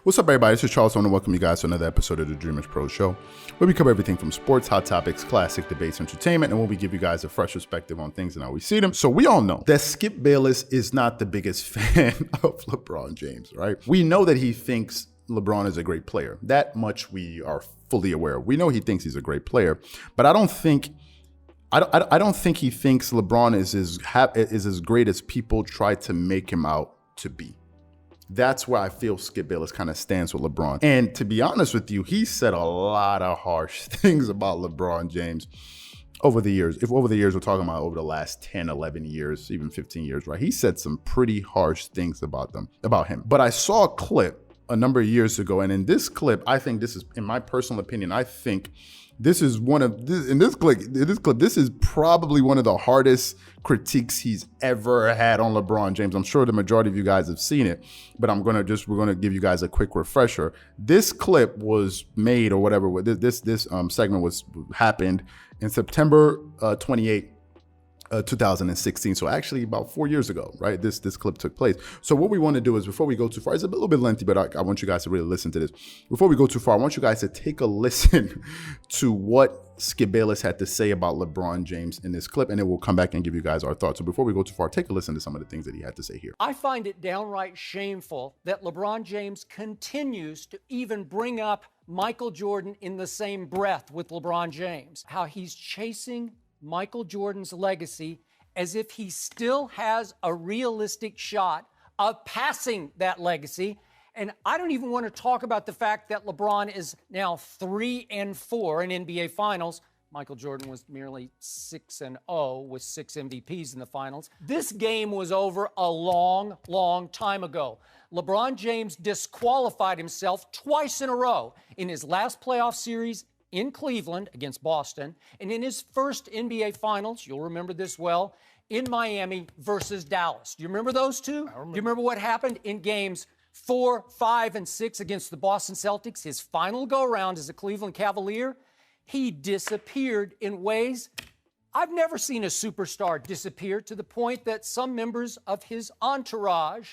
What's up, everybody? This is Charles. I want to welcome you guys to another episode of the Dreamerspro Show, where we cover everything from sports, hot topics, classic debates, entertainment, and where we give you guys a fresh perspective on things and how we see them. So we all know that Skip Bayless is not the biggest fan of LeBron James, right? We know that he thinks LeBron is a great player. That much we are fully aware of. We know he thinks he's a great player, but I don't think he thinks LeBron is as great as people try to make him out to be. That's where I feel Skip Bayless kind of stands with LeBron. And to be honest with you, he said a lot of harsh things about LeBron James over the years. If over the years, we're talking about over the last 10, 11 years, even 15 years, right? He said some pretty harsh things about him. But I saw a clip a number of years ago, and in this clip, I think this is, in my personal opinion, I think this is this is probably one of the hardest critiques he's ever had on LeBron James. I'm sure the majority of you guys have seen it, but we're gonna give you guys a quick refresher. This clip was made, or whatever, this segment happened in September 28th. 2016, so actually about 4 years ago, right? This clip took place. So what we want to do is, before we go too far, it's a little bit lengthy, but I want you guys to really listen to this. Before we go too far, I want you guys to take a listen to what Skip Bayless had to say about LeBron James in this clip, and then we'll come back and give you guys our thoughts. So before we go too far, take a listen to some of the things that he had to say here. I find it downright shameful that LeBron James continues to even bring up Michael Jordan in the same breath with LeBron James. How he's chasing Michael Jordan's legacy as if he still has a realistic shot of passing that legacy. And I don't even want to talk about the fact that LeBron is now 3-4 in NBA Finals. Michael Jordan was merely 6-0 with 6 MVPs in the finals. This game was over a long, long time ago. LeBron James disqualified himself twice in a row in his last playoff series in Cleveland against Boston, and in his first NBA Finals, you'll remember this well, in Miami versus Dallas. Do you remember those two? Do you remember what happened in games 4, 5, and 6 against the Boston Celtics? His final go-around as a Cleveland Cavalier, he disappeared in ways I've never seen a superstar disappear, to the point that some members of his entourage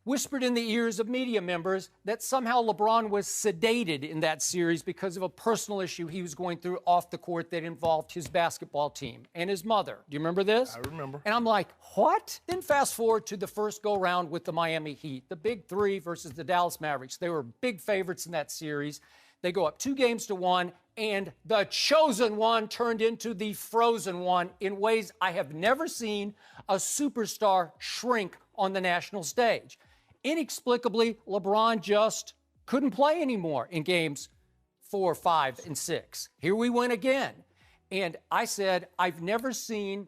whispered in the ears of media members that somehow LeBron was sedated in that series because of a personal issue he was going through off the court that involved his basketball team and his mother. Do you remember this? I remember. And I'm like, what? Then fast forward to the first go-round with the Miami Heat, the Big Three versus the Dallas Mavericks. They were big favorites in that series. They go up 2-1, and the chosen one turned into the frozen one in ways I have never seen a superstar shrink on the national stage. Inexplicably, LeBron just couldn't play anymore in games 4, 5, and 6. Here we went again. And I said, I've never seen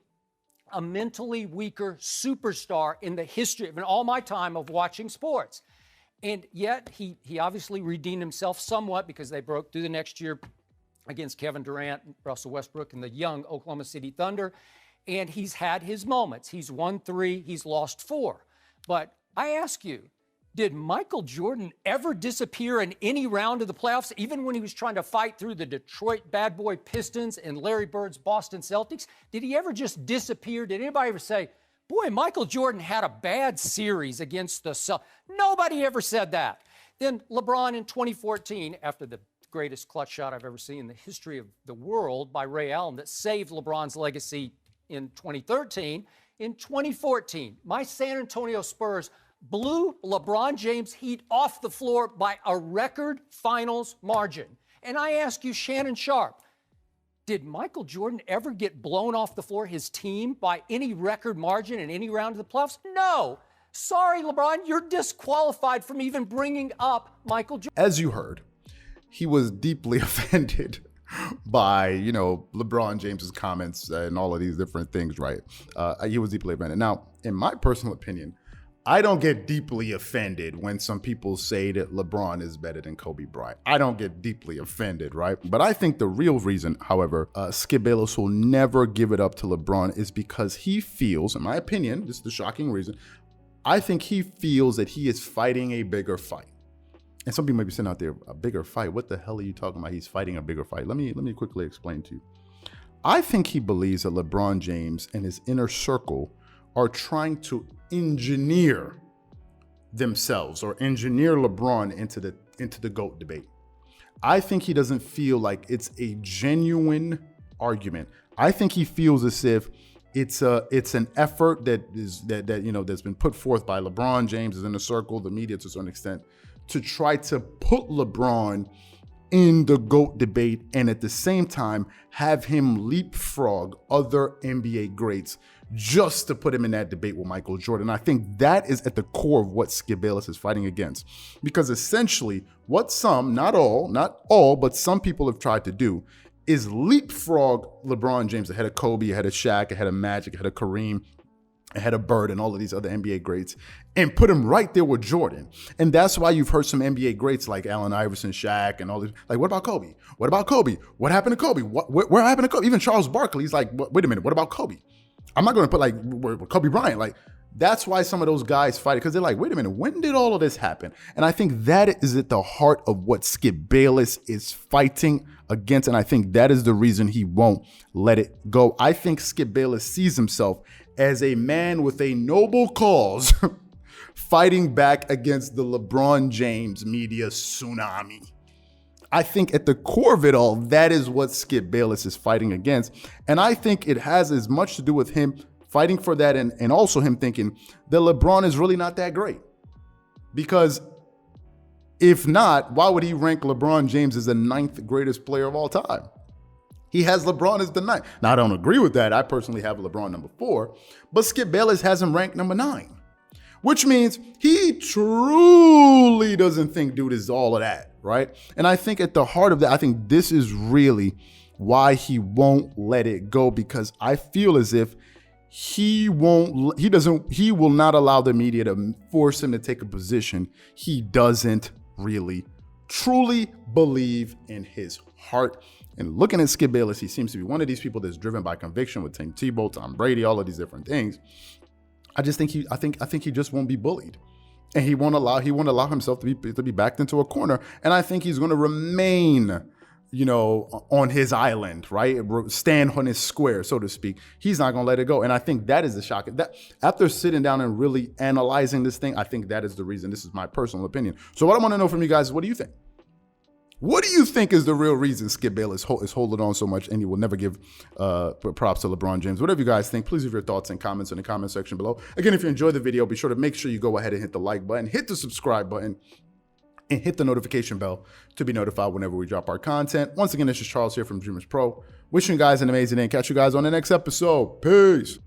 a mentally weaker superstar in the history of all my time of watching sports. And yet he obviously redeemed himself somewhat, because they broke through the next year against Kevin Durant, Russell Westbrook, and the young Oklahoma City Thunder. And he's had his moments. He's won 3, he's lost 4. But I ask you, did Michael Jordan ever disappear in any round of the playoffs, even when he was trying to fight through the Detroit Bad Boy Pistons and Larry Bird's Boston Celtics? Did he ever just disappear? Did anybody ever say, boy, Michael Jordan had a bad series against the Celtics? Nobody ever said that. Then LeBron in 2014, after the greatest clutch shot I've ever seen in the history of the world by Ray Allen that saved LeBron's legacy in 2013, in 2014, my San Antonio Spurs blew LeBron James' Heat off the floor by a record finals margin. And I ask you, Shannon Sharp, did Michael Jordan ever get blown off the floor, his team, by any record margin in any round of the playoffs? No. Sorry, LeBron, you're disqualified from even bringing up Michael Jordan. As you heard, he was deeply offended by, LeBron James's comments and all of these different things, right? He was deeply offended. Now, in my personal opinion, I don't get deeply offended when some people say that LeBron is better than Kobe Bryant. I don't get deeply offended, right? But I think the real reason, however, Skip Bayless will never give it up to LeBron is because he feels, in my opinion, this is the shocking reason, I think he feels that he is fighting a bigger fight. And some people may be sitting out there, a bigger fight? What the hell are you talking about? He's fighting a bigger fight. Let me quickly explain to you. I think he believes that LeBron James and his inner circle are trying to engineer themselves or engineer LeBron into the GOAT debate. I think he doesn't feel like it's a genuine argument. I think he feels as if it's an effort that's been put forth by LeBron James, is in the circle, the media to a certain extent, to try to put LeBron in the GOAT debate and at the same time have him leapfrog other NBA greats just to put him in that debate with Michael Jordan. I think that is at the core of what Skip Bayless is fighting against, because essentially what some, not all, but some people have tried to do is leapfrog LeBron James ahead of Kobe, ahead of Shaq, ahead of Magic, ahead of Kareem, ahead of Bird and all of these other NBA greats, and put him right there with Jordan. And that's why you've heard some NBA greats like Allen Iverson, Shaq, and all these, like, what about Kobe? What about Kobe? What happened to Kobe? Where happened to Kobe? Even Charles Barkley's like, wait a minute, what about Kobe? I'm not going to put like Kobe Bryant. Like, that's why some of those guys fight it, because they're like, wait a minute, when did all of this happen? And I think that is at the heart of what Skip Bayless is fighting against, and I think that is the reason he won't let it go. I think Skip Bayless sees himself as a man with a noble cause fighting back against the LeBron James media tsunami. I think at the core of it all, that is what Skip Bayless is fighting against. And I think it has as much to do with him fighting for that and also him thinking that LeBron is really not that great. Because if not, why would he rank LeBron James as the 9th greatest player of all time? He has LeBron as the 9th. Now, I don't agree with that. I personally have LeBron number 4, but Skip Bayless has him ranked number 9, which means he truly doesn't think dude is all of that, right? And I think at the heart of that, I think this is really why he won't let it go, because I feel as if he will not allow the media to force him to take a position he doesn't really truly believe in his heart. And looking at Skip Bayless, he seems to be one of these people that's driven by conviction with Tim Tebow, Tom Brady, all of these different things. I think he just won't be bullied, and he won't allow himself to be backed into a corner. And I think he's going to remain, on his island, right? Stand on his square, so to speak. He's not going to let it go. And I think that is the shock. That after sitting down and really analyzing this thing, I think that is the reason. This is my personal opinion. So what I want to know from you guys is, what do you think? What do you think is the real reason Skip Bayless is holding on so much and he will never give props to LeBron James? Whatever you guys think, please leave your thoughts and comments in the comment section below. Again, if you enjoyed the video, be sure to make sure you go ahead and hit the like button, hit the subscribe button, and hit the notification bell to be notified whenever we drop our content. Once again, this is Charles here from Dreamerspro. Wishing you guys an amazing day and catch you guys on the next episode. Peace.